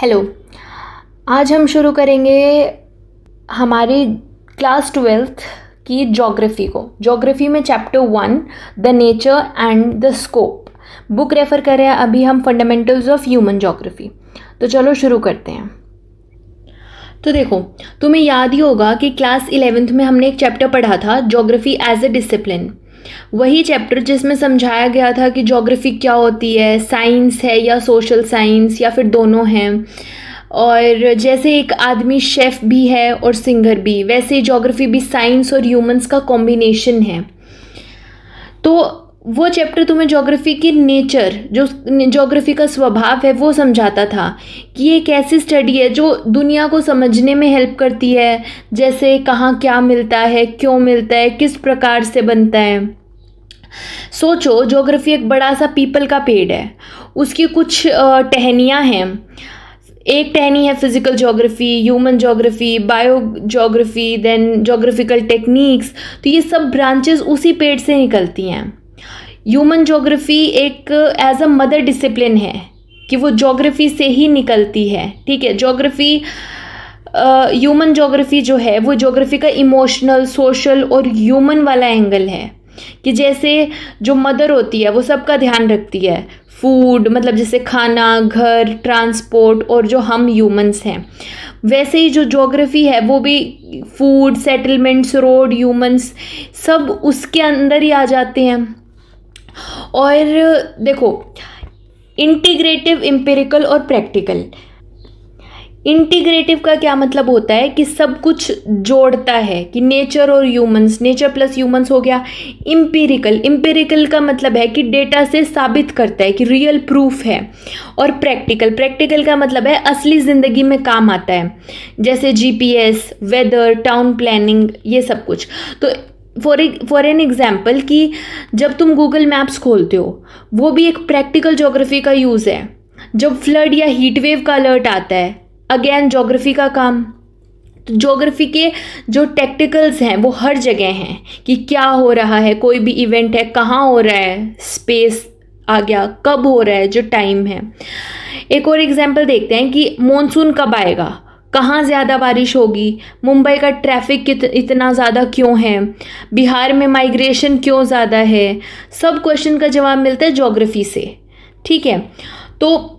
Hello. आज हम शुरू करेंगे हमारी क्लास 12th की ज्योग्राफी को। ज्योग्राफी में chapter 1 the nature and the scope. Book refer कर रहे हैं अभी हम फंडामेंटल्स ऑफ ह्यूमन ज्योग्राफी। तो चलो शुरू करते हैं। तो देखो, तुम्हें याद ही होगा कि क्लास 11th में हमने एक चैप्टर पढ़ा था ज्योग्राफी एज ए डिसिप्लिन। वही चैप्टर जिसमें समझाया गया था कि ज्योग्राफी क्या होती है, साइंस है या सोशल साइंस या फिर दोनों हैं। और जैसे एक आदमी शेफ़ भी है और सिंगर भी, वैसे ही ज्योग्राफी भी साइंस और ह्यूमंस का कॉम्बिनेशन है। तो वो चैप्टर तुम्हें ज्योग्राफी की नेचर, जो ज्योग्राफी का स्वभाव है, वो समझाता था कि ये एक ऐसी स्टडी है जो दुनिया को समझने में हेल्प करती है। जैसे कहाँ क्या मिलता है, क्यों मिलता है, किस प्रकार से बनता है। सोचो, ज्योग्राफी एक बड़ा सा पीपल का पेड़ है, उसकी कुछ टहनियाँ हैं। एक टहनी है physical geography, human geography, bio geography, then geographical techniques. तो ये सब ब्रांचेस उसी पेड़ से निकलती हैं। ह्यूमन ज्योग्राफी एक एज अ मदर डिसिप्लिन है कि वो ज्योग्राफी से ही निकलती है। ठीक है, ज्योग्राफी ह्यूमन ज्योग्राफी जो है वो ज्योग्राफी का इमोशनल, सोशल और ह्यूमन वाला एंगल है कि जैसे जो मदर होती है वो सबका ध्यान रखती है। फूड मतलब जैसे खाना, घर, ट्रांसपोर्ट और जो हम ह्यूमंस हैं, वैसे ही जो ज्योग्राफी है वो भी फूड, सेटलमेंट्स, रोड, ह्यूमंस सब उसके अंदर ही आ जाते हैं। और देखो, इंटीग्रेटिव, एम्पिरिकल और प्रैक्टिकल। इंटीग्रेटिव का क्या मतलब होता है कि सब कुछ जोड़ता है कि नेचर और ह्यूमंस, नेचर प्लस ह्यूमंस हो गया। इम्पेरिकल का मतलब है कि डेटा से साबित करता है कि रियल प्रूफ है। और प्रैक्टिकल का मतलब है असली ज़िंदगी में काम आता है, जैसे जीपीएस, वेदर, टाउन प्लानिंग, ये सब कुछ। तो फॉर एन एग्जाम्पल कि जब तुम गूगल मैप्स खोलते हो, वो भी एक प्रैक्टिकल ज्योग्राफी का यूज़ है। जब फ्लड या हीट वेव का अलर्ट आता है, अगेन ज्योग्राफी का काम। तो ज्योग्राफी के जो टेक्टिकल्स हैं वो हर जगह हैं कि क्या हो रहा है, कोई भी इवेंट है, कहाँ हो रहा है, स्पेस आ गया, कब हो रहा है, जो टाइम है। एक और एग्जाम्पल देखते हैं कि मॉनसून कब आएगा, कहाँ ज़्यादा बारिश होगी, मुंबई का ट्रैफिक इतना ज़्यादा क्यों है, बिहार में माइग्रेशन क्यों ज़्यादा है। सब क्वेश्चन का जवाब मिलता है ज्योग्राफी से। ठीक है, तो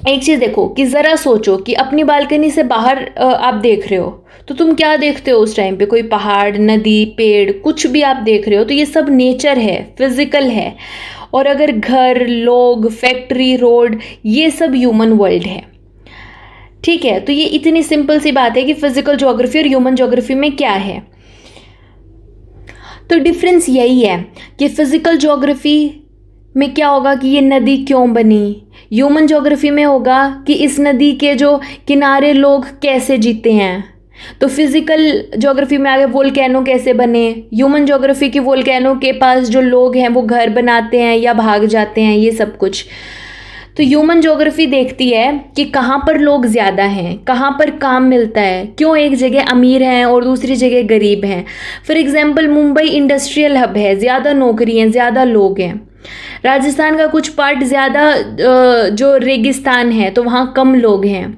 एक चीज़ देखो कि ज़रा सोचो कि अपनी बालकनी से बाहर आप देख रहे हो तो तुम क्या देखते हो उस टाइम पे? कोई पहाड़, नदी, पेड़, कुछ भी आप देख रहे हो तो ये सब नेचर है, फिजिकल है। और अगर घर, लोग, फैक्ट्री, रोड, ये सब ह्यूमन वर्ल्ड है। ठीक है, तो ये इतनी सिंपल सी बात है कि फिजिकल ज्योग्राफी और ह्यूमन ज्योग्राफी में क्या है। तो डिफरेंस यही है कि फिजिकल ज्योग्राफी में क्या होगा कि ये नदी क्यों बनी, ह्यूमन ज्योग्राफी में होगा कि इस नदी के जो किनारे लोग कैसे जीते हैं। तो फिजिकल ज्योग्राफी में आगे वोल्केनो कैसे बने, ह्यूमन ज्योग्राफी की वोल्केनो के पास जो लोग हैं वो घर बनाते हैं या भाग जाते हैं, ये सब कुछ। तो ह्यूमन ज्योग्राफी देखती है कि कहाँ पर लोग ज़्यादा हैं, कहाँ पर काम मिलता है, क्यों एक जगह अमीर हैं और दूसरी जगह गरीब हैं। For example, Mumbai industrial hub है, ज़्यादा नौकरी हैं, ज़्यादा लोग हैं। राजस्थान का कुछ पार्ट ज़्यादा जो रेगिस्तान है तो वहाँ कम लोग हैं।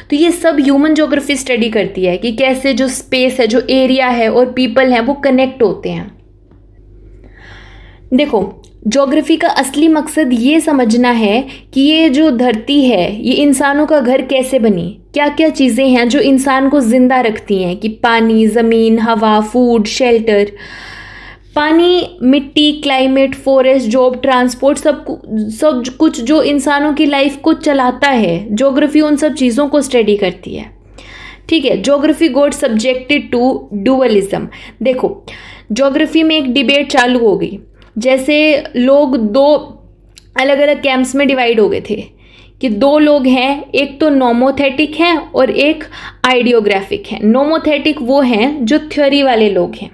तो ये सब ह्यूमन ज्योग्राफी स्टडी करती है कि कैसे जो स्पेस है, जो एरिया है और पीपल हैं वो कनेक्ट होते हैं। देखो, ज्योग्राफी का असली मकसद ये समझना है कि ये जो धरती है ये इंसानों का घर कैसे बनी, क्या क्या चीज़ें हैं जो इंसान को ज़िंदा रखती हैं, कि पानी, ज़मीन, हवा, फूड, शेल्टर। पानी, मिट्टी, क्लाइमेट, फॉरेस्ट, जॉब, ट्रांसपोर्ट, सब कुछ जो इंसानों की लाइफ को चलाता है, ज्योग्राफी उन सब चीज़ों को स्टडी करती है। ठीक है, geography got subjected to dualism. देखो, ज्योग्राफी में एक डिबेट चालू हो गई। जैसे लोग दो अलग अलग कैंप्स में डिवाइड हो गए थे कि दो लोग हैं, एक तो नोमोथेटिक हैं और एक आइडियोग्राफिक हैं। नोमोथेटिक वो हैं जो थ्योरी वाले लोग हैं,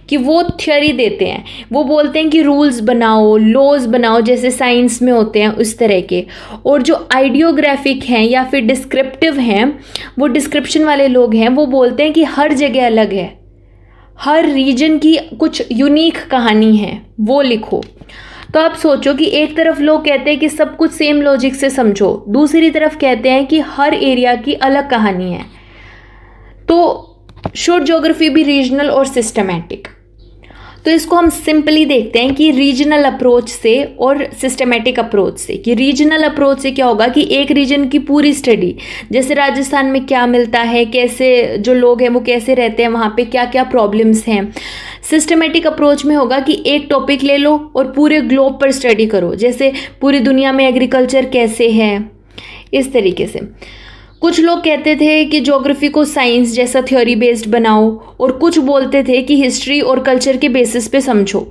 कि वो थ्योरी देते हैं, वो बोलते हैं कि रूल्स बनाओ, लॉज बनाओ, जैसे साइंस में होते हैं उस तरह के। और जो आइडियोग्राफिक हैं या फिर डिस्क्रिप्टिव हैं, वो डिस्क्रिप्शन वाले लोग हैं, वो बोलते हैं कि हर जगह अलग है, हर रीजन की कुछ यूनिक कहानी है, वो लिखो। तो आप सोचो कि एक तरफ लोग कहते हैं कि सब कुछ सेम लॉजिक से समझो, दूसरी तरफ कहते हैं कि हर एरिया की अलग कहानी है। तो शुड ज्योग्राफी भी रीजनल और सिस्टमैटिक? तो इसको हम सिंपली देखते हैं कि रीजनल अप्रोच से और सिस्टमेटिक अप्रोच से। कि रीजनल अप्रोच से क्या होगा कि एक रीजन की पूरी स्टडी, जैसे राजस्थान में क्या मिलता है, कैसे जो लोग हैं वो कैसे रहते हैं, वहाँ पे क्या क्या प्रॉब्लम्स हैं। सिस्टमेटिक अप्रोच में होगा कि एक टॉपिक ले लो और पूरे ग्लोब पर स्टडी करो, जैसे पूरी दुनिया में एग्रीकल्चर कैसे है, इस तरीके से। कुछ लोग कहते थे कि ज्योग्राफी को साइंस जैसा थ्योरी बेस्ड बनाओ, और कुछ बोलते थे कि हिस्ट्री और कल्चर के बेसिस पे समझो।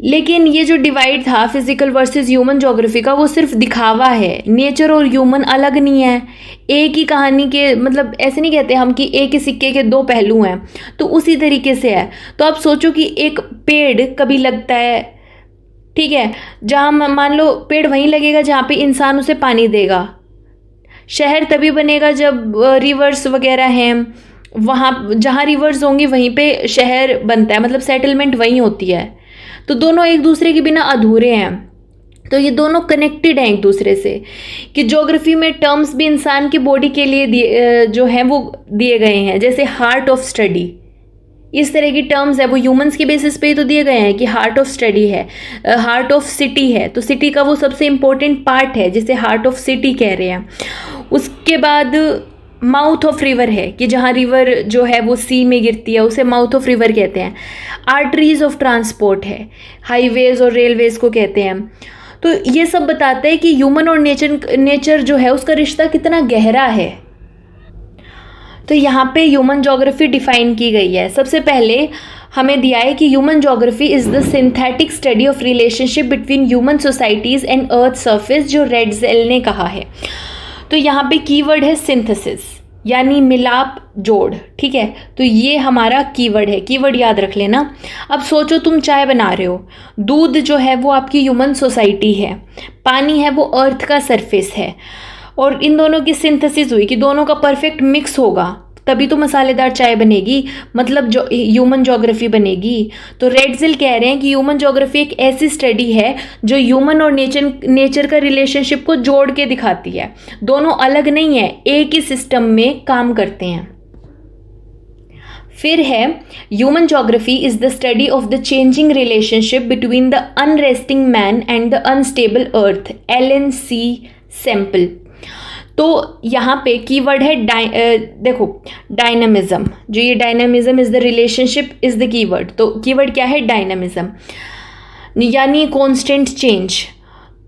लेकिन ये जो डिवाइड था फिजिकल वर्सेस ह्यूमन ज्योग्राफी का, वो सिर्फ दिखावा है। नेचर और ह्यूमन अलग नहीं है, एक ही कहानी के, मतलब ऐसे नहीं कहते हम कि एक ही सिक्के के दो पहलू हैं, तो उसी तरीके से है। तो आप सोचो कि एक पेड़ कभी लगता है, ठीक है, जहाँ मान लो पेड़ वहीं लगेगा जहाँ पे इंसान उसे पानी देगा। शहर तभी बनेगा जब रिवर्स वगैरह हैं, वहाँ जहाँ रिवर्स होंगी वहीं पे शहर बनता है, मतलब सेटलमेंट वहीं होती है। तो दोनों एक दूसरे के बिना अधूरे हैं। तो ये दोनों कनेक्टेड हैं एक दूसरे से। कि ज्योग्राफी में टर्म्स भी इंसान की बॉडी के लिए जो है वो दिए गए हैं, जैसे हार्ट ऑफ स्टडी, इस तरह की टर्म्स है वो ह्यूमंस के बेसिस पे ही तो दिए गए हैं कि हार्ट ऑफ स्टडी है, हार्ट ऑफ सिटी है, तो सिटी का वो सबसे इम्पोर्टेंट पार्ट है जिसे हार्ट ऑफ सिटी कह रहे हैं। उसके बाद माउथ ऑफ रिवर है कि जहाँ रिवर जो है वो सी में गिरती है, उसे माउथ ऑफ रिवर कहते हैं। आर्टरीज ऑफ ट्रांसपोर्ट है, हाईवेज और रेलवेज को कहते हैं। तो ये सब बताते हैं कि ह्यूमन और नेचर जो है उसका रिश्ता कितना गहरा है। तो यहाँ पे ह्यूमन ज्योग्राफी डिफाइन की गई है। सबसे पहले हमें दिया है कि human geography is the synthetic study of relationship between human societies and earth surface, जो रेड्जेल ने कहा है। तो यहाँ पे कीवर्ड है सिंथेसिस, यानी मिलाप, जोड़, ठीक है। तो ये हमारा कीवर्ड है, कीवर्ड याद रख लेना। अब सोचो तुम चाय बना रहे हो, दूध जो है वो आपकी ह्यूमन सोसाइटी है, पानी है वो अर्थ का सरफेस है, और इन दोनों की सिंथेसिस हुई कि दोनों का परफेक्ट मिक्स होगा तभी तो मसालेदार चाय बनेगी, मतलब जो ह्यूमन ज्योग्राफी बनेगी। तो रेड्जेल कह रहे हैं कि ह्यूमन ज्योग्राफी एक ऐसी स्टडी है जो ह्यूमन और नेचर का रिलेशनशिप को जोड़ के दिखाती है। दोनों अलग नहीं है, एक ही सिस्टम में काम करते हैं। फिर है human geography is the study of the changing relationship between the unresting man and the unstable earth, Ellen C Semple. तो यहाँ पे कीवर्ड है देखो डायनामिज्म, जो ये dynamism is the relationship is the keyword. तो कीवर्ड क्या है? डायनामिज्म, यानी कांस्टेंट चेंज।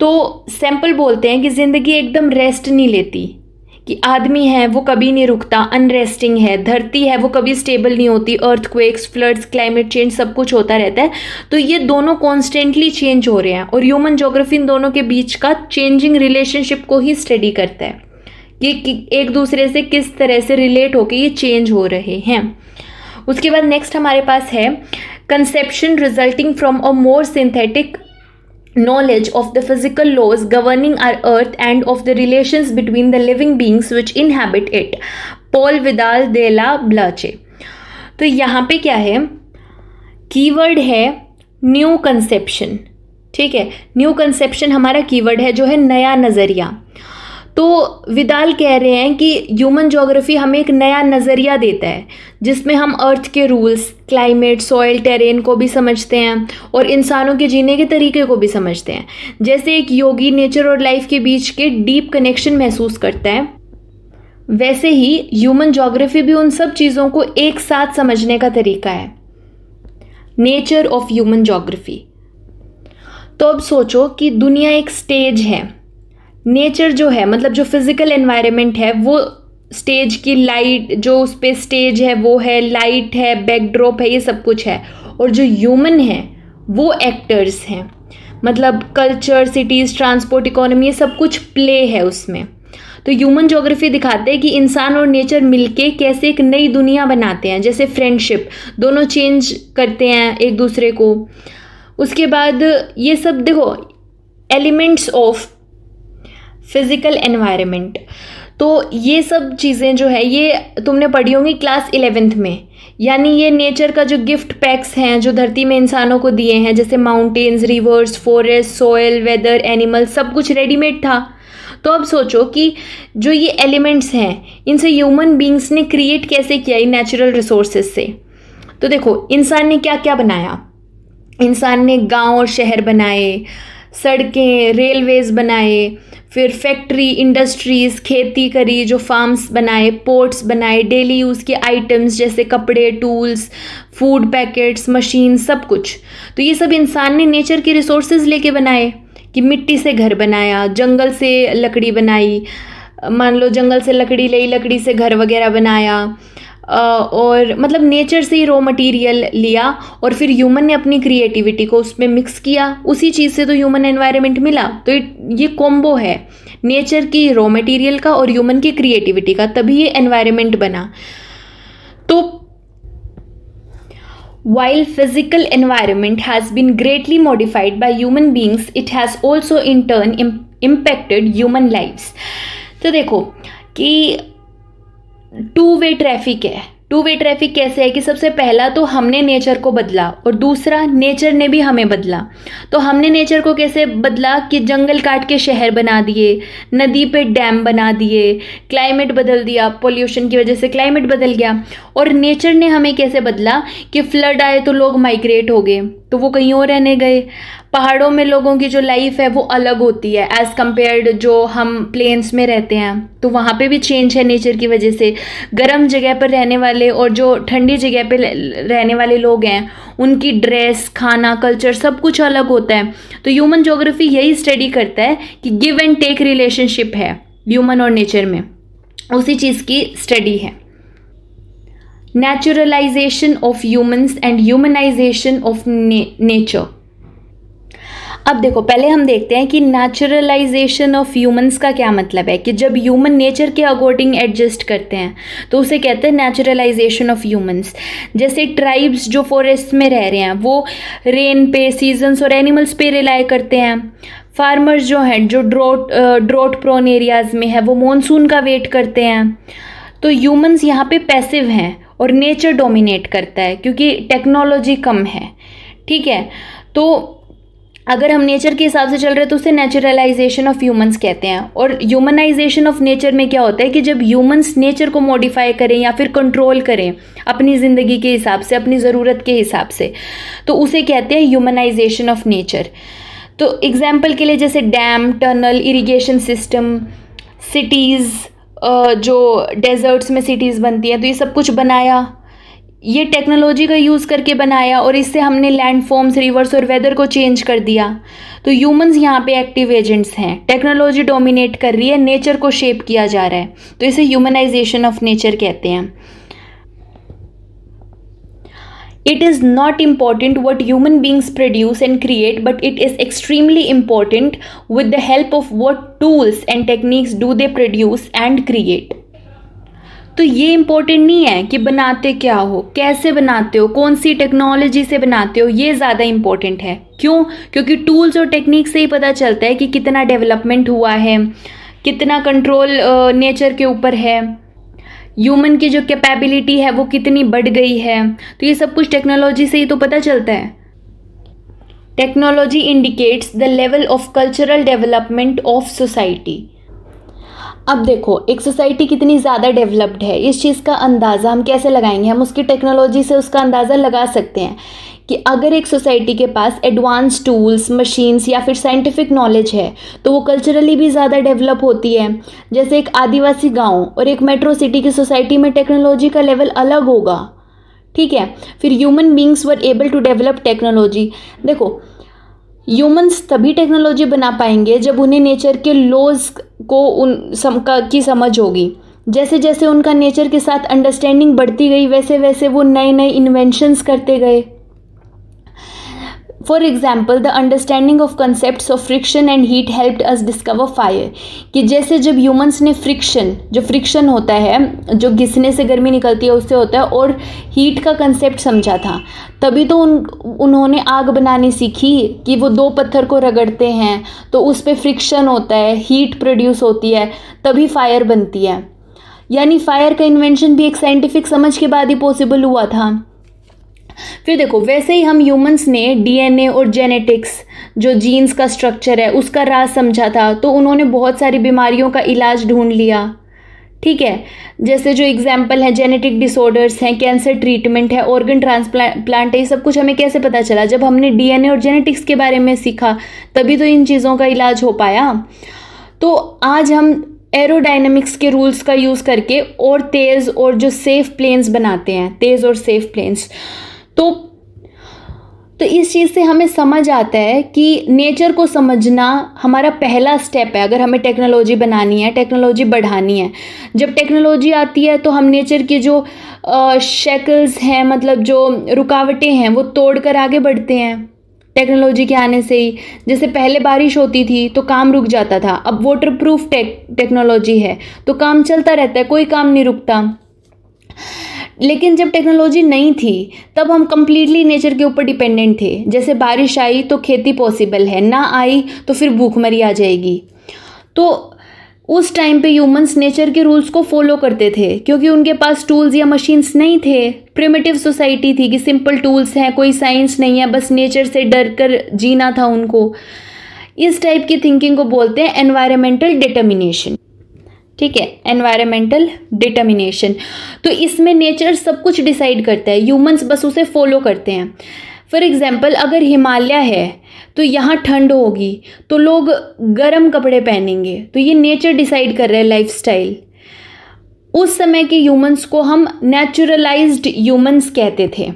तो सैंपल बोलते हैं कि ज़िंदगी एकदम रेस्ट नहीं लेती, कि आदमी है वो कभी नहीं रुकता, अनरेस्टिंग है। धरती है वो कभी स्टेबल नहीं होती, अर्थक्वेक्स, फ्लड्स, क्लाइमेट चेंज सब कुछ होता रहता है। तो ये दोनों कॉन्स्टेंटली चेंज हो रहे हैं, और ह्यूमन ज्योग्राफी इन दोनों के बीच का चेंजिंग रिलेशनशिप को ही स्टडी करता है कि एक दूसरे से किस तरह से रिलेट होकर ये चेंज हो रहे हैं। उसके बाद नेक्स्ट हमारे पास है conception resulting from a more synthetic knowledge of the physical laws governing our earth and of the relations between the living beings which inhabit it, Paul Vidal de la Blache. तो यहाँ पे क्या है? Keyword है new conception, ठीक है। New conception हमारा keyword है, जो है नया नज़रिया। तो विदाल कह रहे हैं कि ह्यूमन ज्योग्राफी हमें एक नया नज़रिया देता है, जिसमें हम अर्थ के रूल्स, क्लाइमेट, सॉइल, टेरेन को भी समझते हैं और इंसानों के जीने के तरीके को भी समझते हैं। जैसे एक योगी नेचर और लाइफ के बीच के डीप कनेक्शन महसूस करता है, वैसे ही ह्यूमन ज्योग्राफी भी उन सब चीज़ों को एक साथ समझने का तरीका है। Nature of human geography. तो अब सोचो कि दुनिया एक स्टेज है, नेचर जो है मतलब जो फिजिकल एनवायरनमेंट है वो स्टेज की लाइट, जो उस पर स्टेज है वो है, लाइट है, बैकड्रॉप है, ये सब कुछ है। और जो ह्यूमन है वो एक्टर्स हैं, मतलब कल्चर, सिटीज़, ट्रांसपोर्ट, इकोनॉमी, ये सब कुछ प्ले है उसमें। तो ह्यूमन ज्योग्राफी दिखाते हैं कि इंसान और नेचर मिलके कैसे एक नई दुनिया बनाते हैं, जैसे फ्रेंडशिप, दोनों चेंज करते हैं एक दूसरे को। उसके बाद ये सब देखो एलिमेंट्स ऑफ फिजिकल एनवायरनमेंट। तो ये सब चीज़ें जो है ये तुमने पढ़ी होंगी क्लास 11th में। यानी ये नेचर का जो गिफ्ट पैक्स हैं जो धरती में इंसानों को दिए हैं, जैसे mountains, rivers, forest, soil, weather, animal, सब कुछ रेडीमेड था। तो अब सोचो कि जो ये एलिमेंट्स हैं इनसे ह्यूमन बींग्स ने क्रिएट कैसे किया इन नेचुरल रिसोर्सेज से। तो देखो इंसान ने क्या क्या बनाया। इंसान ने गांव और शहर बनाए, सड़कें, रेलवेज बनाए, फिर फैक्ट्री, इंडस्ट्रीज़, खेती करी, जो फार्म्स बनाए, पोर्ट्स बनाए, डेली यूज़ के आइटम्स जैसे कपड़े, टूल्स, फूड पैकेट्स, मशीन, सब कुछ। तो ये सब इंसान ने नेचर के रिसोर्सेज लेके बनाए कि मिट्टी से घर बनाया, जंगल से लकड़ी बनाई, मान लो जंगल से लकड़ी ली, लकड़ी से घर वगैरह बनाया, और मतलब नेचर से ही रॉ मटेरियल लिया और फिर ह्यूमन ने अपनी क्रिएटिविटी को उसमें मिक्स किया। उसी चीज़ से तो ह्यूमन एनवायरनमेंट मिला। तो ये कॉम्बो है नेचर की रॉ मटेरियल का और ह्यूमन की क्रिएटिविटी का, तभी ये एनवायरनमेंट बना। तो while physical environment has been greatly modified by human beings, it has also in turn impacted human lives। तो देखो कि टू वे ट्रैफिक है। टू वे ट्रैफिक कैसे है कि सबसे पहला तो हमने नेचर को बदला और दूसरा नेचर ने भी हमें बदला। तो हमने नेचर को कैसे बदला कि जंगल काट के शहर बना दिए, नदी पे डैम बना दिए, क्लाइमेट बदल दिया, पोल्यूशन की वजह से क्लाइमेट बदल गया। और नेचर ने हमें कैसे बदला कि फ्लड आए तो लोग माइग्रेट हो गए, तो वो कहीं और रहने गए। पहाड़ों में लोगों की जो लाइफ है वो अलग होती है एज़ कम्पेयर्ड जो हम प्लेन्स में रहते हैं, तो वहाँ पे भी चेंज है नेचर की वजह से। गर्म जगह पर रहने वाले और जो ठंडी जगह पे रहने वाले लोग हैं उनकी ड्रेस, खाना, कल्चर सब कुछ अलग होता है। तो ह्यूमन ज्योग्राफी यही स्टडी करता है कि गिव एंड टेक रिलेशनशिप है ह्यूमन और नेचर में, उसी चीज़ की स्टडी है। Naturalisation of humans and humanisation of nature. अब देखो पहले हम देखते हैं कि नेचुरलाइजेशन ऑफ ह्यूमंस का क्या मतलब है। कि जब ह्यूमन नेचर के अकॉर्डिंग एडजस्ट करते हैं तो उसे कहते हैं नेचुरलाइजेशन ऑफ ह्यूमंस। जैसे ट्राइब्स जो फॉरेस्ट में रह रहे हैं वो रेन पे, सीजन्स और एनिमल्स पे रिलाई करते हैं। फार्मर्स जो हैं जो ड्रॉट प्रोन एरियाज़ में है वो मॉनसून का वेट करते हैं। तो ह्यूमंस यहाँ पे पैसिव हैं और नेचर डोमिनेट करता है क्योंकि टेक्नोलॉजी कम है। ठीक है, तो अगर हम नेचर के हिसाब से चल रहे हैं तो उसे नेचुरलाइजेशन ऑफ ह्यूमंस कहते हैं। और ह्यूमनाइजेशन ऑफ नेचर में क्या होता है कि जब ह्यूमंस नेचर को मॉडिफाई करें या फिर कंट्रोल करें अपनी ज़िंदगी के हिसाब से, अपनी ज़रूरत के हिसाब से, तो उसे कहते हैं ह्यूमनाइजेशन ऑफ नेचर। तो एग्जाम्पल के लिए जैसे dam, tunnel, irrigation system, cities, जो डेजर्ट्स में सिटीज़ बनती हैं, तो ये सब कुछ बनाया, ये टेक्नोलॉजी का यूज़ करके बनाया और इससे हमने लैंड फॉर्म्स, रिवर्स और वेदर को चेंज कर दिया। तो ह्यूमंस यहाँ पे एक्टिव एजेंट्स हैं। टेक्नोलॉजी डोमिनेट कर रही है, नेचर को शेप किया जा रहा है, तो इसे ह्यूमनाइजेशन ऑफ नेचर कहते हैं। It is not important what human beings produce and create, but it is extremely important with the help of what tools and techniques do they produce and create। तो ये important नहीं है कि बनाते क्या हो, कैसे बनाते हो, कौन सी टेक्नोलॉजी से बनाते हो, ये ज़्यादा इम्पोर्टेंट है। क्यों? क्योंकि टूल्स और टेक्निक से ही पता चलता है कि कितना डेवलपमेंट हुआ है, कितना कंट्रोल नेचर के ऊपर है, ह्यूमन की जो कैपेबिलिटी है वो कितनी बढ़ गई है। तो ये सब कुछ टेक्नोलॉजी से ही तो पता चलता है। Technology indicates the level of cultural development of society. अब देखो एक सोसाइटी कितनी ज़्यादा डेवलप्ड है, इस चीज़ का अंदाज़ा हम कैसे लगाएंगे? हम उसकी टेक्नोलॉजी से उसका अंदाज़ा लगा सकते हैं कि अगर एक सोसाइटी के पास एडवांस टूल्स, मशीन्स या फिर साइंटिफिक नॉलेज है तो वो कल्चरली भी ज़्यादा डेवलप होती है। जैसे एक आदिवासी गांव और एक मेट्रो सिटी की सोसाइटी में टेक्नोलॉजी का लेवल अलग होगा। ठीक है, फिर human beings were able to develop technology. देखो ह्यूमंस तभी टेक्नोलॉजी बना पाएंगे जब उन्हें नेचर के लॉज को की समझ होगी। जैसे जैसे उनका नेचर के साथ अंडरस्टैंडिंग बढ़ती गई वैसे वैसे वो नए नए इन्वेंशंस करते गए। For example the understanding of concept of friction and heat helped us discover fire, कि जैसे जब ह्यूमंस ने जो फ्रिक्शन होता है, जो घिसने से गर्मी निकलती है उससे होता है, और हीट का कंसेप्ट समझा था, तभी तो उन्होंने आग बनानी सीखी, कि वो दो पत्थर को रगड़ते हैं तो उस पर फ्रिक्शन होता है, हीट प्रोड्यूस होती है, तभी फायर बनती है। यानी फायर का इन्वेंशन भी एक साइंटिफिक समझ के बाद ही पॉसिबल हुआ था। फिर देखो, वैसे ही हम ह्यूमंस ने डीएनए और जेनेटिक्स, जो जीन्स का स्ट्रक्चर है उसका राज समझा था, तो उन्होंने बहुत सारी बीमारियों का इलाज ढूंढ लिया। ठीक है, जैसे जो एग्जाम्पल है जेनेटिक डिसऑर्डर्स हैं, कैंसर ट्रीटमेंट है, ऑर्गन ट्रांसप्लांट है, ये सब कुछ हमें कैसे पता चला? जब हमने डीएनए और जेनेटिक्स के बारे में सीखा, तभी तो इन चीज़ों का इलाज हो पाया। तो आज हम एरोडायनेमिक्स के रूल्स का यूज़ करके और तेज़ और जो सेफ प्लेन्स बनाते हैं, तेज़ और सेफ प्लेन्स। तो इस चीज़ से हमें समझ आता है कि नेचर को समझना हमारा पहला स्टेप है, अगर हमें टेक्नोलॉजी बनानी है, टेक्नोलॉजी बढ़ानी है। जब टेक्नोलॉजी आती है तो हम नेचर की जो शेकल्स हैं, मतलब जो रुकावटें हैं, वो तोड़ कर आगे बढ़ते हैं टेक्नोलॉजी के आने से ही। जैसे पहले बारिश होती थी तो काम रुक जाता था, अब वाटरप्रूफ टेक्नोलॉजी है तो काम चलता रहता है, कोई काम नहीं रुकता। लेकिन जब टेक्नोलॉजी नहीं थी तब हम कम्प्लीटली नेचर के ऊपर डिपेंडेंट थे। जैसे बारिश आई तो खेती पॉसिबल है, ना आई तो फिर भूखमरी आ जाएगी। तो उस टाइम पे ह्यूमंस नेचर के रूल्स को फॉलो करते थे, क्योंकि उनके पास टूल्स या मशीन्स नहीं थे। प्रिमिटिव सोसाइटी थी कि सिंपल टूल्स हैं, कोई साइंस नहीं है, बस नेचर से डर कर जीना था उनको। इस टाइप की थिंकिंग को बोलते हैं एनवायरमेंटल डिटर्मिनेशन। ठीक है, एनवायरमेंटल डिटर्मिनेशन। तो इसमें नेचर सब कुछ डिसाइड करता है, ह्यूमंस बस उसे फॉलो करते हैं। फॉर एग्जाम्पल, अगर हिमालय है तो यहाँ ठंड होगी तो लोग गर्म कपड़े पहनेंगे, तो ये नेचर डिसाइड कर रहा है लाइफस्टाइल। उस समय के ह्यूमंस को हम नेचुरलाइज्ड ह्यूमंस कहते थे।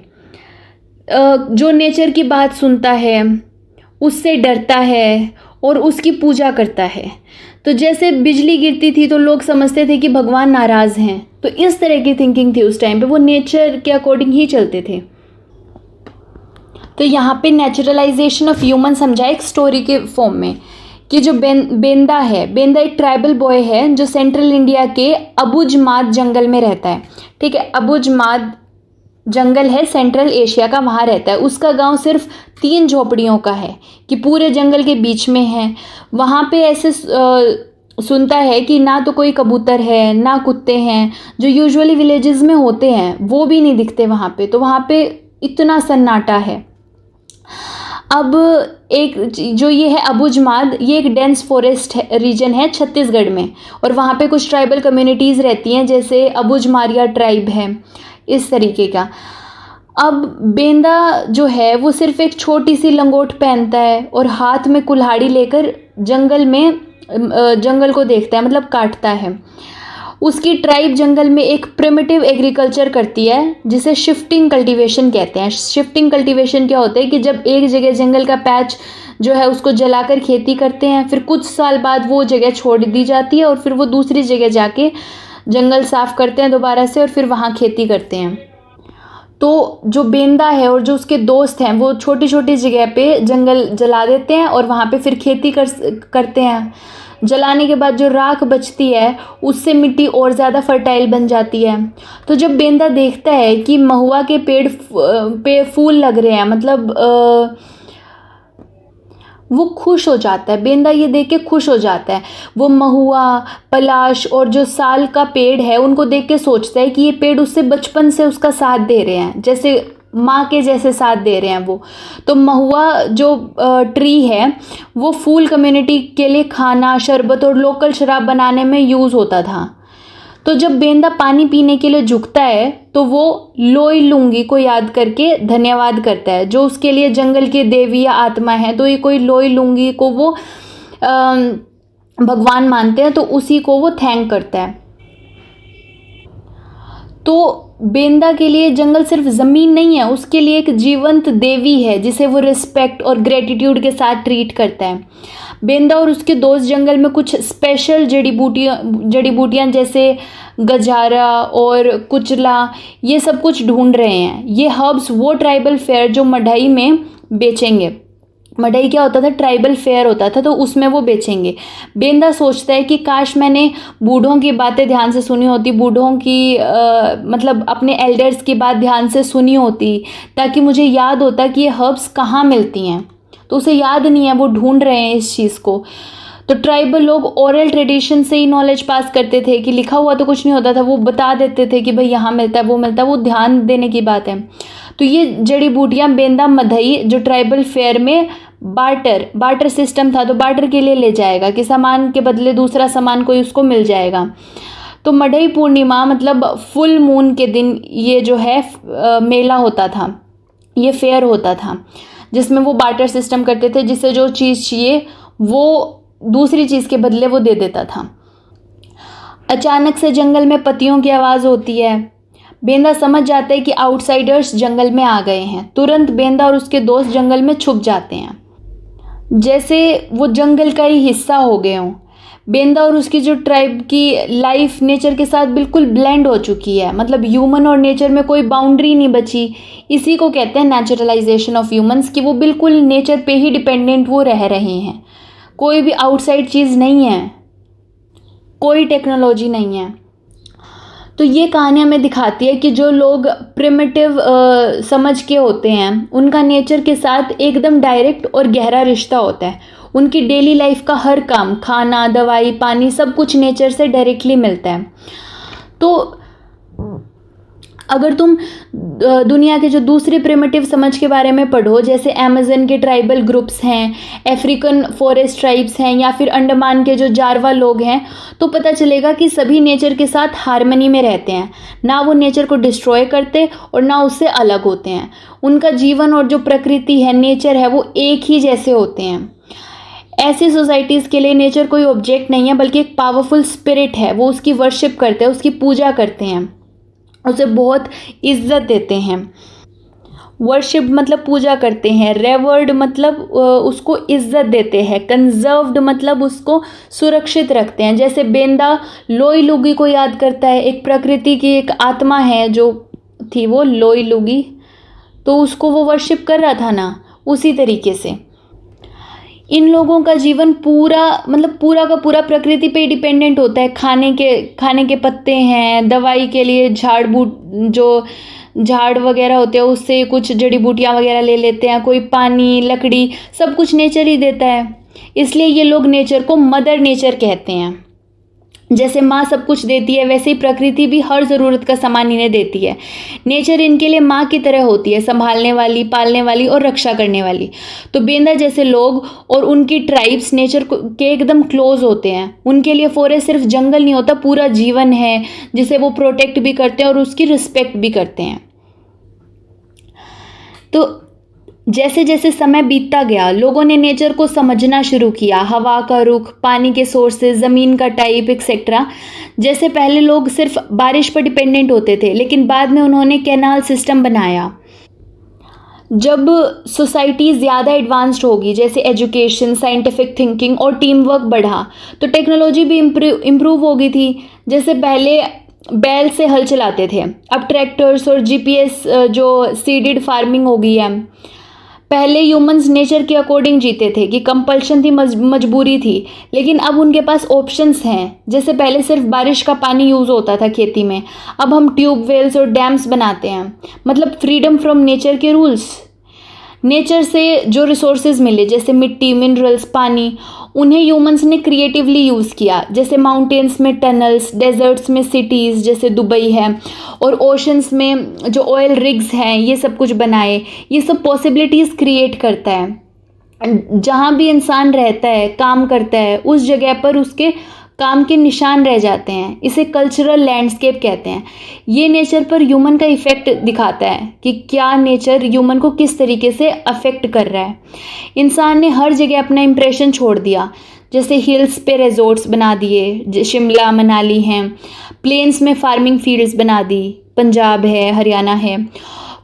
जो नेचर की बात सुनता है, उससे डरता है और उसकी पूजा करता है। तो जैसे बिजली गिरती थी तो लोग समझते थे कि भगवान नाराज़ हैं, तो इस तरह की थिंकिंग थी उस टाइम पे, वो नेचर के अकॉर्डिंग ही चलते थे। तो यहाँ पे नेचुरलाइजेशन ऑफ ह्यूमन समझा एक स्टोरी के फॉर्म में, कि जो बेंदा है, बेंदा एक ट्राइबल बॉय है जो सेंट्रल इंडिया के अबुझमाद जंगल में रहता है। ठीक है, अबुझमाद जंगल है सेंट्रल एशिया का, वहाँ रहता है। उसका गांव सिर्फ 3 झोपड़ियों का है, कि पूरे जंगल के बीच में है। वहाँ पे ऐसे सुनता है कि ना तो कोई कबूतर है, ना कुत्ते हैं, जो यूजुअली विलेजेस में होते हैं वो भी नहीं दिखते वहाँ पे। तो वहाँ पे इतना सन्नाटा है। अब एक जो ये है अबुझमाद, ये एक डेंस फॉरेस्ट रीजन है छत्तीसगढ़ में, और वहाँ पे कुछ ट्राइबल कम्युनिटीज़ रहती हैं, जैसे अबुझमारिया ट्राइब है, इस तरीके का। अब बेंदा जो है वो सिर्फ एक छोटी सी लंगोट पहनता है और हाथ में कुल्हाड़ी लेकर जंगल को देखता है, मतलब काटता है। उसकी ट्राइब जंगल में एक प्रिमिटिव एग्रीकल्चर करती है, जिसे शिफ्टिंग कल्टीवेशन कहते हैं। शिफ्टिंग कल्टीवेशन क्या होता है कि जब एक जगह जंगल का पैच जो है उसको जलाकर खेती करते हैं, फिर कुछ साल बाद वो जगह छोड़ दी जाती है और फिर वो दूसरी जगह जाके जंगल साफ करते हैं दोबारा से और फिर वहाँ खेती करते हैं। तो जो बेंदा है और जो उसके दोस्त हैं वो छोटी छोटी जगह पे जंगल जला देते हैं और वहाँ पे फिर खेती करते हैं। जलाने के बाद जो राख बचती है उससे मिट्टी और ज़्यादा फर्टाइल बन जाती है। तो जब बेंदा देखता है कि महुआ के पेड़ पे फूल लग रहे हैं, मतलब वो खुश हो जाता है। बेंदा ये देख के खुश हो जाता है। वो महुआ, पलाश और जो साल का पेड़ है उनको देख के सोचता है कि ये पेड़ उससे बचपन से उसका साथ दे रहे हैं, जैसे माँ के जैसे साथ दे रहे हैं वो। तो महुआ जो ट्री है वो फूल कम्युनिटी के लिए खाना, शरबत और लोकल शराब बनाने में यूज़ होता था। तो जब बेंदा पानी पीने के लिए झुकता है तो वो लोई लुंगी को याद करके धन्यवाद करता है, जो उसके लिए जंगल की देवी या आत्मा है। तो ये कोई लोई लुंगी को वो भगवान मानते हैं, तो उसी को वो थैंक करता है। तो बेंदा के लिए जंगल सिर्फ ज़मीन नहीं है, उसके लिए एक जीवंत देवी है जिसे वो रिस्पेक्ट और ग्रेटिट्यूड के साथ ट्रीट करता है। बेंदा और उसके दोस्त जंगल में कुछ स्पेशल जड़ी बूटियाँ जैसे गजारा और कुचला ये सब कुछ ढूंढ रहे हैं। ये हर्ब्स वो ट्राइबल फेयर जो मढ़ई में बेचेंगे। मढ़ई क्या होता था, ट्राइबल फेयर होता था, तो उसमें वो बेचेंगे। बेंदा सोचता है कि काश मैंने बूढ़ों की बातें ध्यान से सुनी होती, बूढ़ों की मतलब अपने एल्डर्स की बात ध्यान से सुनी होती, ताकि मुझे याद होता कि ये हर्ब्स कहाँ मिलती हैं। तो उसे याद नहीं है, वो ढूंढ रहे हैं इस चीज़ को। तो ट्राइबल लोग ओरल ट्रेडिशन से ही नॉलेज पास करते थे कि लिखा हुआ तो कुछ नहीं होता था, वो बता देते थे कि भाई यहाँ मिलता है, वो मिलता है, वो ध्यान देने की बात है। तो ये जड़ी बूटियाँ बेंदा मढ़ई जो ट्राइबल फेयर में बार्टर सिस्टम था, तो बार्टर के लिए ले जाएगा कि सामान के बदले दूसरा सामान कोई उसको मिल जाएगा। तो मढ़ई पूर्णिमा मतलब फुल मून के दिन ये जो है मेला होता था, ये फेयर होता था, जिसमें वो बार्टर सिस्टम करते थे, जिससे जो चीज़ चाहिए वो दूसरी चीज़ के बदले वो दे देता था। अचानक से जंगल में पत्तियों की आवाज़ होती है। बेंदा समझ जाता है कि आउटसाइडर्स जंगल में आ गए हैं। तुरंत बेंदा और उसके दोस्त जंगल में छुप जाते हैं, जैसे वो जंगल का ही हिस्सा हो गए हों। बेंदा और उसकी जो ट्राइब की लाइफ नेचर के साथ बिल्कुल ब्लेंड हो चुकी है, मतलब ह्यूमन और नेचर में कोई बाउंड्री नहीं बची। इसी को कहते हैं नेचुरलाइजेशन ऑफ ह्यूमंस, कि वो बिल्कुल नेचर पे ही डिपेंडेंट वो रह रहे हैं। कोई भी आउटसाइड चीज़ नहीं है, कोई टेक्नोलॉजी नहीं है। तो ये कहानी हमें दिखाती है कि जो लोग प्रिमिटिव समझ के होते हैं, उनका नेचर के साथ एकदम डायरेक्ट और गहरा रिश्ता होता है। उनकी डेली लाइफ का हर काम, खाना, दवाई, पानी, सब कुछ नेचर से डायरेक्टली मिलता है। तो अगर तुम दुनिया के जो दूसरे प्रिमिटिव समझ के बारे में पढ़ो, जैसे अमेज़न के ट्राइबल ग्रुप्स हैं, अफ्रीकन फॉरेस्ट ट्राइब्स हैं, या फिर अंडमान के जो जारवा लोग हैं, तो पता चलेगा कि सभी नेचर के साथ हार्मनी में रहते हैं। ना वो नेचर को डिस्ट्रॉय करते और ना उससे अलग होते हैं। उनका जीवन और जो प्रकृति है, नेचर है, वो एक ही जैसे होते हैं। ऐसी सोसाइटीज़ के लिए नेचर कोई ऑब्जेक्ट नहीं है, बल्कि एक पावरफुल स्पिरिट है। वो उसकी वर्शिप करते हैं, उसकी पूजा करते हैं, उसे बहुत इज्जत देते हैं। वर्शिप मतलब पूजा करते हैं, रेवर्ड मतलब उसको इज्जत देते हैं, कंजर्व्ड मतलब उसको सुरक्षित रखते हैं। जैसे बेंदा लोई लुगी को याद करता है, एक प्रकृति की एक आत्मा है जो थी वो लोई लुगी, तो उसको वो वर्शिप कर रहा था ना, उसी तरीके से इन लोगों का जीवन पूरा मतलब पूरा का पूरा प्रकृति पे डिपेंडेंट होता है। खाने के पत्ते हैं, दवाई के लिए जो झाड़ वगैरह होते हैं उससे कुछ जड़ी बूटियाँ वगैरह ले लेते हैं, कोई पानी, लकड़ी, सब कुछ नेचर ही देता है। इसलिए ये लोग नेचर को मदर नेचर कहते हैं। जैसे माँ सब कुछ देती है, वैसे ही प्रकृति भी हर ज़रूरत का सामान इन्हें देती है। नेचर इनके लिए माँ की तरह होती है, संभालने वाली, पालने वाली और रक्षा करने वाली। तो बेंदा जैसे लोग और उनकी ट्राइब्स नेचर के एकदम क्लोज होते हैं। उनके लिए फॉरेस्ट सिर्फ जंगल नहीं होता, पूरा जीवन है, जिसे वो प्रोटेक्ट भी करते हैं और उसकी रिस्पेक्ट भी करते हैं। तो जैसे जैसे समय बीतता गया, लोगों ने नेचर को समझना शुरू किया। हवा का रुख, पानी के सोर्सेज, ज़मीन का टाइप एक्सेट्रा। जैसे पहले लोग सिर्फ बारिश पर डिपेंडेंट होते थे, लेकिन बाद में उन्होंने कैनाल सिस्टम बनाया। जब सोसाइटी ज़्यादा एडवांस्ड होगी, जैसे एजुकेशन, साइंटिफिक थिंकिंग और टीम वर्क बढ़ा, तो टेक्नोलॉजी भी इम्प्रूव हो गई थी। जैसे पहले बैल से हल चलाते थे, अब ट्रैक्टर्स और जीपीएस जो सीडेड फार्मिंग हो गई है। पहले ह्यूमंस नेचर के अकॉर्डिंग जीते थे कि कंपल्शन थी, मजबूरी थी, लेकिन अब उनके पास ऑप्शंस हैं। जैसे पहले सिर्फ बारिश का पानी यूज़ होता था खेती में, अब हम ट्यूबवेल्स और डैम्स बनाते हैं। मतलब फ्रीडम फ्रॉम नेचर के रूल्स। नेचर से जो रिसोर्सेज मिले, जैसे मिट्टी, मिनरल्स, पानी, उन्हें ह्यूमंस ने क्रिएटिवली यूज़ किया। जैसे माउंटेन्स में टनल्स, डेजर्ट्स में सिटीज़ जैसे दुबई है, और ओशंस में जो ऑयल रिग्स हैं, ये सब कुछ बनाए। ये सब पॉसिबिलिटीज़ क्रिएट करता है। जहाँ भी इंसान रहता है, काम करता है, उस जगह पर उसके काम के निशान रह जाते हैं। इसे कल्चरल लैंडस्केप कहते हैं। ये नेचर पर ह्यूमन का इफ़ेक्ट दिखाता है कि क्या नेचर ह्यूमन को किस तरीके से अफेक्ट कर रहा है। इंसान ने हर जगह अपना इम्प्रेशन छोड़ दिया। जैसे हिल्स पे रिजॉर्ट्स बना दिए, शिमला, मनाली हैं। प्लेन्स में फार्मिंग फील्ड्स बना दी, पंजाब है, हरियाणा है।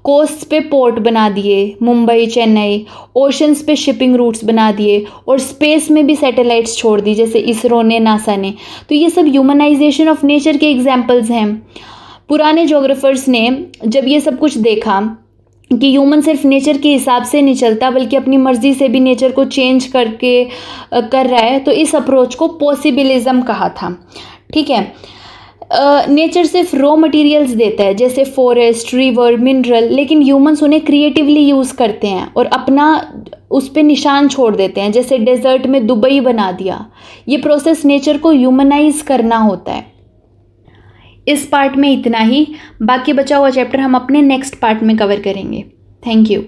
कोस्ट पे पोर्ट बना दिए, मुंबई, चेन्नई, ओशंस पे शिपिंग रूट्स बना दिए, और स्पेस में भी सैटेलाइट्स छोड़ दी जैसे इसरो ने, नासा ने। तो ये सब ह्यूमनाइजेशन ऑफ नेचर के एग्जाम्पल्स हैं। पुराने जोग्राफर्स ने जब ये सब कुछ देखा कि ह्यूमन सिर्फ नेचर के हिसाब से नहीं चलता बल्कि अपनी मर्जी से भी नेचर को चेंज करके कर रहा है, तो इस अप्रोच को पॉसिबिलिज्म कहा था। ठीक है, नेचर सिर्फ रॉ मटेरियल्स देता है जैसे फॉरेस्ट, रिवर, मिनरल, लेकिन ह्यूमंस उन्हें क्रिएटिवली यूज़ करते हैं और अपना उस पर निशान छोड़ देते हैं, जैसे डेजर्ट में दुबई बना दिया। ये प्रोसेस नेचर को ह्यूमनाइज करना होता है। इस पार्ट में इतना ही, बाकी बचा हुआ चैप्टर हम अपने नेक्स्ट पार्ट में कवर करेंगे। Thank you.